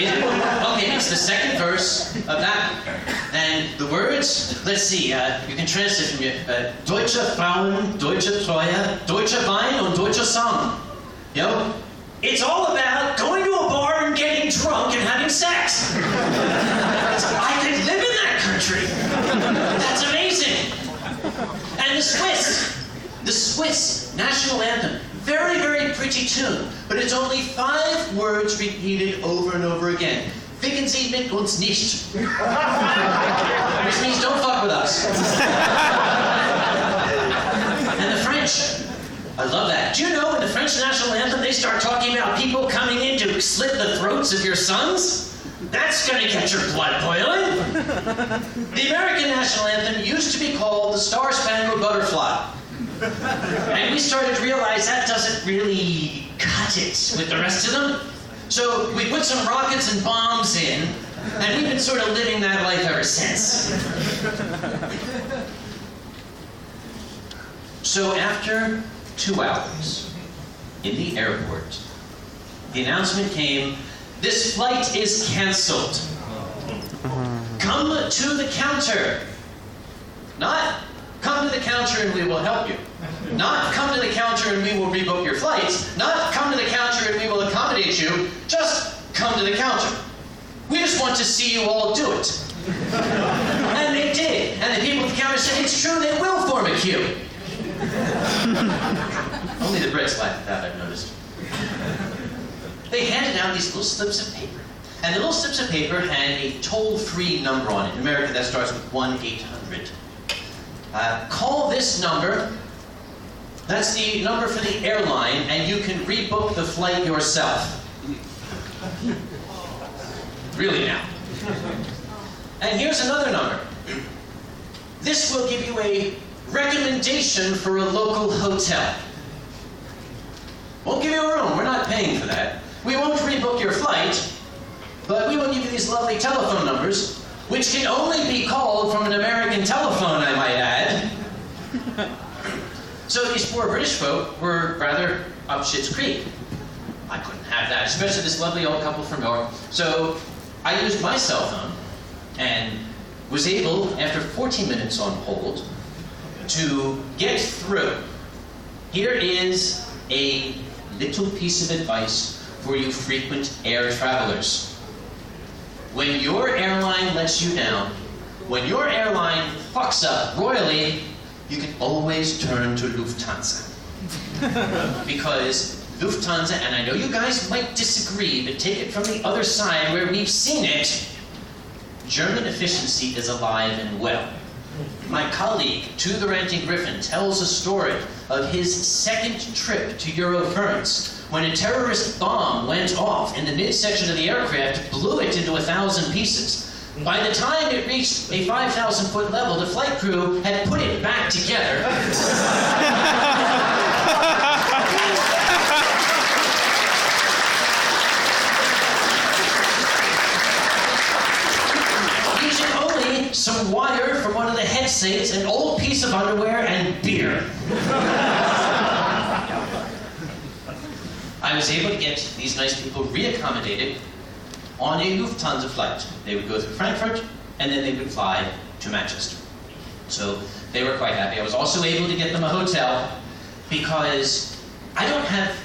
Okay, it's the second verse of that. And the words, let's see, you can translate from here. Deutsche Frauen, Deutsche Treue, Deutsche Wein und Deutsche Song. You know, it's all about going to a bar and getting drunk and having sex. I could live in that country. That's amazing. And the Swiss national anthem. Very, very pretty tune, but it's only 5 words repeated over and over again. Ficken Sie mit uns nicht. Which means don't fuck with us. And the French. I love that. Do you know in the French national anthem they start talking about people coming in to slit the throats of your sons? That's going to get your blood boiling. The American national anthem used to be called the Star Spangled Butterfly. And we started to realize that doesn't really cut it with the rest of them. So we put some rockets and bombs in, and we've been sort of living that life ever since. So after 2 hours in the airport, the announcement came, this flight is canceled. Come to the counter. Not come to the counter and we will help you. Not come to the counter and we will rebook your flights. Not come to the counter and we will accommodate you. Just come to the counter. We just want to see you all do it. And they did. And the people at the counter said, it's true, they will form a queue. Only the Brits laughed at that, I've noticed. They handed out these little slips of paper. And the little slips of paper had a toll-free number on it. In America, that starts with 1-800. Call this number. That's the number for the airline, and you can rebook the flight yourself. Really now. And here's another number. This will give you a recommendation for a local hotel. Won't give you a room. We're not paying for that. We won't rebook your flight, but we will give you these lovely telephone numbers, which can only be called from an American telephone, I might add. So these poor British folk were rather up shit's creek. I couldn't have that, especially this lovely old couple from York. So I used my cell phone and was able, after 14 minutes on hold, to get through. Here is a little piece of advice for you frequent air travelers. When your airline lets you down, when your airline fucks up royally, you can always turn to Lufthansa. Because Lufthansa, and I know you guys might disagree, but take it from the other side where we've seen it, German efficiency is alive and well. My colleague, To the Ranting Griffin, tells a story of his second trip to Eurofurence when a terrorist bomb went off in the midsection of the aircraft, blew it into 1,000 pieces. By the time it reached a 5,000-foot level, the flight crew had put it back together. Using only some wire from one of the head sails, an old piece of underwear, and beer. I was able to get these nice people reaccommodated on a Lufthansa flight. They would go through Frankfurt, and then they would fly to Manchester. So they were quite happy. I was also able to get them a hotel because I don't have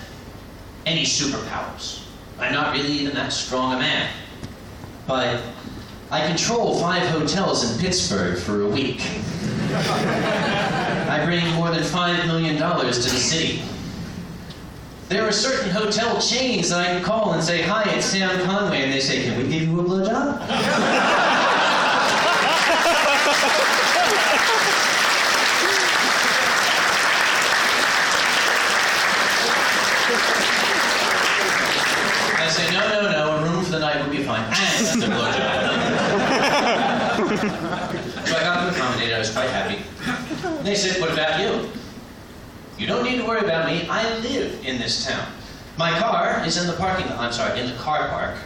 any superpowers. I'm not really even that strong a man. But I control 5 hotels in Pittsburgh for a week. I bring more than $5 million to the city. There are certain hotel chains that I can call and say, hi, it's Sam Conway, and they say, can we give you a blowjob? I say, no, a room for the night would be fine, and the blowjob. So I got them accommodated, I was quite happy. And they said, what about you? You don't need to worry about me. I live in this town. My car is in the parking lot. I'm sorry, in the car park.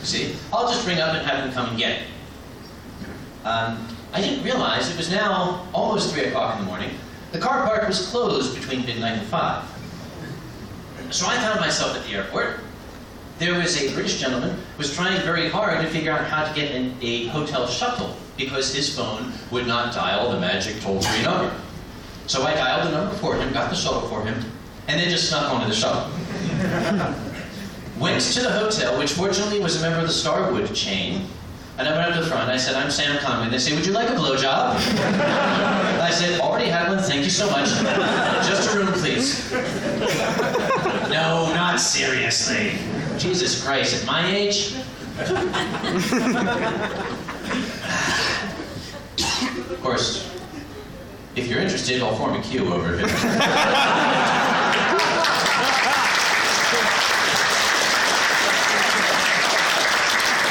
See? I'll just ring up and have them come and get it. I didn't realize it was now almost 3 o'clock in the morning. The car park was closed between midnight and 5. So I found myself at the airport, there was a British gentleman who was trying very hard to figure out how to get a hotel shuttle because his phone would not dial the magic toll-free number. So I dialed the number for him, got the shuttle for him, and then just snuck onto the shuttle. Went to the hotel, which fortunately was a member of the Starwood chain, and I went up to the front. I said, "I'm Sam Conway." They say, "Would you like a blowjob?" I said, "Already had one, thank you so much. Just a room, please." "No, not seriously." Jesus Christ, at my age? Of course, if you're interested, I'll form a queue over here.